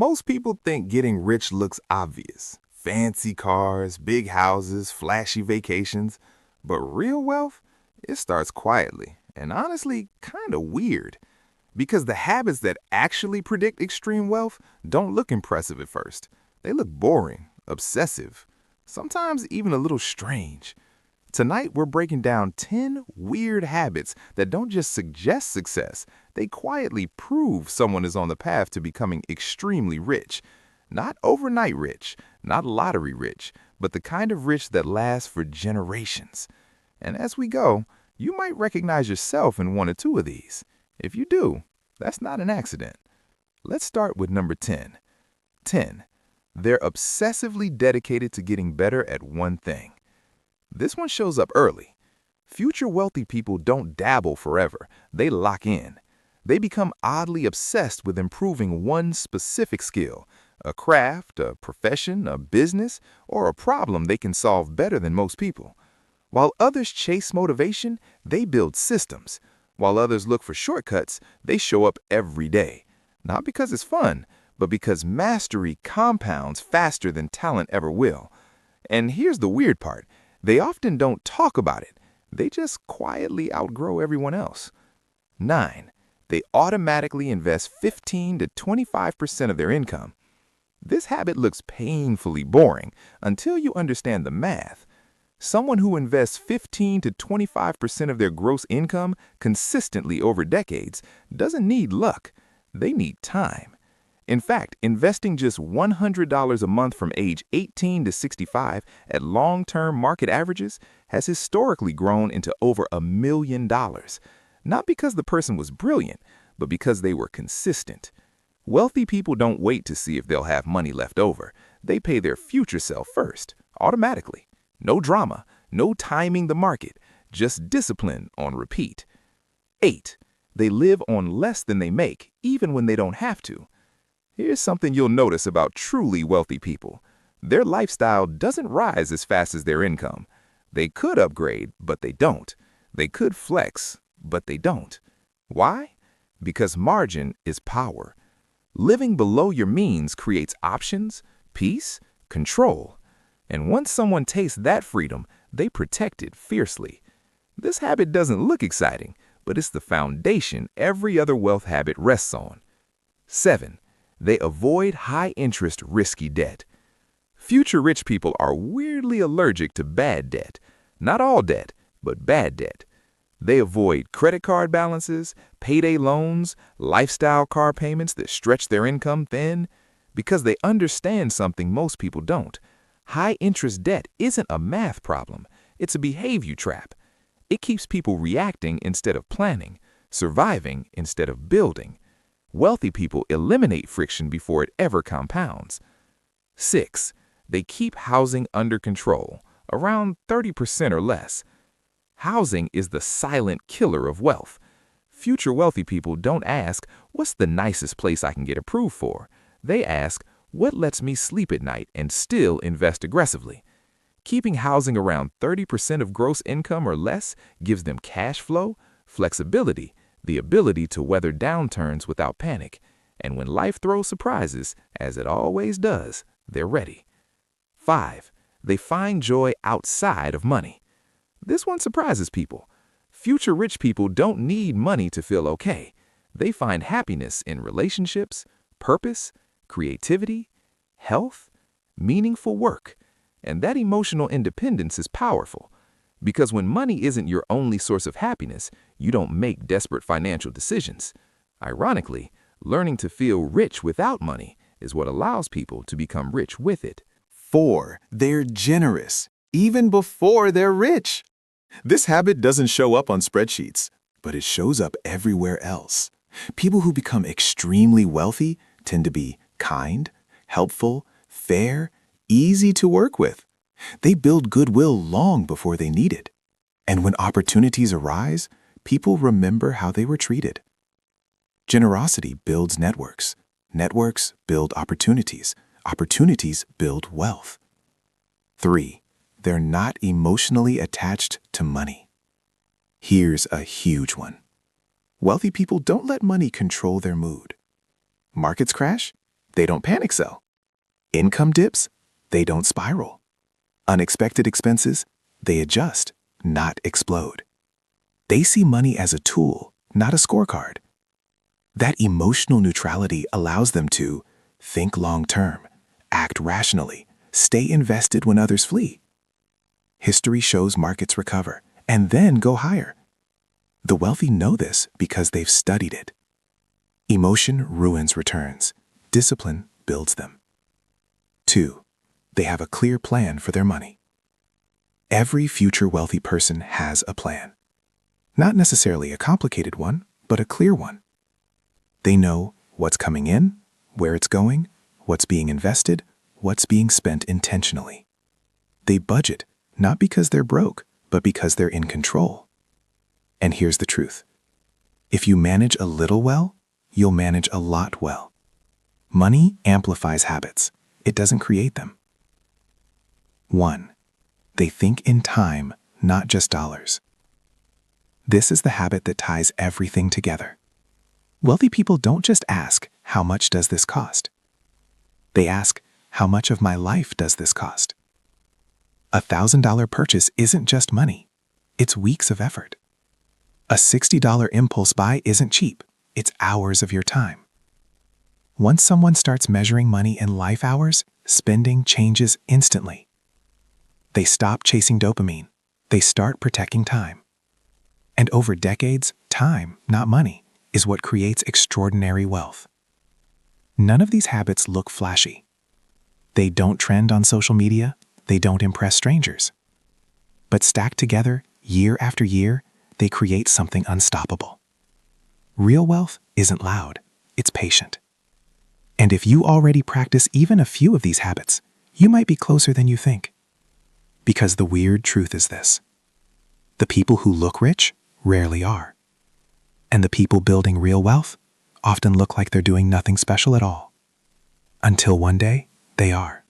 Most people think getting rich looks obvious. Fancy cars, big houses, flashy vacations. But real wealth, it starts quietly and honestly kind of weird. Because the habits that actually predict extreme wealth don't look impressive at first. They look boring, obsessive, sometimes even a little strange. Tonight, we're breaking down 10 weird habits that don't just suggest success, they quietly prove someone is on the path to becoming extremely rich. Not overnight rich, not lottery rich, but the kind of rich that lasts for generations. And as we go, you might recognize yourself in one or two of these. If you do, that's not an accident. Let's start with number 10. 10. They're obsessively dedicated to getting better at one thing. This one shows up early. Future wealthy people don't dabble forever. They lock in. They become oddly obsessed with improving one specific skill, a craft, a profession, a business, or a problem they can solve better than most people. While others chase motivation, they build systems. While others look for shortcuts, they show up every day. Not because it's fun, but because mastery compounds faster than talent ever will. And here's the weird part. They often don't talk about it. They just quietly outgrow everyone else. 9. They automatically invest 15 to 25% of their income. This habit looks painfully boring until you understand the math. Someone who invests 15 to 25% of their gross income consistently over decades doesn't need luck. They need time. In fact, investing just $100 a month from age 18 to 65 at long-term market averages has historically grown into over $1 million. Not because the person was brilliant, but because they were consistent. Wealthy people don't wait to see if they'll have money left over. They pay their future self first, automatically. No drama, no timing the market, just discipline on repeat. 8. They live on less than they make, even when they don't have to. Here's something you'll notice about truly wealthy people. Their lifestyle doesn't rise as fast as their income. They could upgrade, but they don't. They could flex, but they don't. Why? Because margin is power. Living below your means creates options, peace, control. And once someone tastes that freedom, they protect it fiercely. This habit doesn't look exciting, but it's the foundation every other wealth habit rests on. 7. They avoid high-interest, risky debt. Future rich people are weirdly allergic to bad debt. Not all debt, but bad debt. They avoid credit card balances, payday loans, lifestyle car payments that stretch their income thin, because they understand something most people don't. High-interest debt isn't a math problem. It's a behavior trap. It keeps people reacting instead of planning, surviving instead of building. Wealthy people eliminate friction before it ever compounds. 6. They keep housing under control, around 30% or less. Housing is the silent killer of wealth. Future wealthy people don't ask, what's the nicest place I can get approved for? They ask, what lets me sleep at night and still invest aggressively? Keeping housing around 30% of gross income or less gives them cash flow, flexibility, the ability to weather downturns without panic, and when life throws surprises, as it always does, they're ready. 5. They find joy outside of money. This one surprises people. Future rich people don't need money to feel okay. They find happiness in relationships, purpose, creativity, health, meaningful work, and that emotional independence is powerful. Because when money isn't your only source of happiness, you don't make desperate financial decisions. Ironically, learning to feel rich without money is what allows people to become rich with it. 4. They're generous, even before they're rich. This habit doesn't show up on spreadsheets, but it shows up everywhere else. People who become extremely wealthy tend to be kind, helpful, fair, easy to work with. They build goodwill long before they need it. And when opportunities arise, people remember how they were treated. Generosity builds networks. Networks build opportunities. Opportunities build wealth. 3. They're not emotionally attached to money. Here's a huge one. Wealthy people don't let money control their mood. Markets crash? they don't panic sell. Income dips, they don't spiral. Unexpected expenses, they adjust, not explode. They see money as a tool, not a scorecard. That emotional neutrality allows them to think long-term, act rationally, stay invested when others flee. History shows markets recover and then go higher. The wealthy know this because they've studied it. Emotion ruins returns. Discipline builds them. 2. They have a clear plan for their money. Every future wealthy person has a plan. Not necessarily a complicated one, but a clear one. They know what's coming in, where it's going, what's being invested, what's being spent intentionally. They budget, not because they're broke, but because they're in control. And here's the truth. If you manage a little well, you'll manage a lot well. Money amplifies habits. It doesn't create them. 1. They think in time, not just dollars. This is the habit that ties everything together. Wealthy people don't just ask, how much does this cost? They ask, how much of my life does this cost? A $1,000 purchase isn't just money. It's weeks of effort. A $60 impulse buy isn't cheap. It's hours of your time. Once someone starts measuring money in life hours, spending changes instantly. They stop chasing dopamine. They start protecting time. And over decades, time, not money, is what creates extraordinary wealth. None of these habits look flashy. They don't trend on social media. They don't impress strangers. But stacked together, year after year, they create something unstoppable. Real wealth isn't loud. It's patient. And if you already practice even a few of these habits, you might be closer than you think. Because the weird truth is this: the people who look rich rarely are. And the people building real wealth often look like they're doing nothing special at all. Until one day, they are.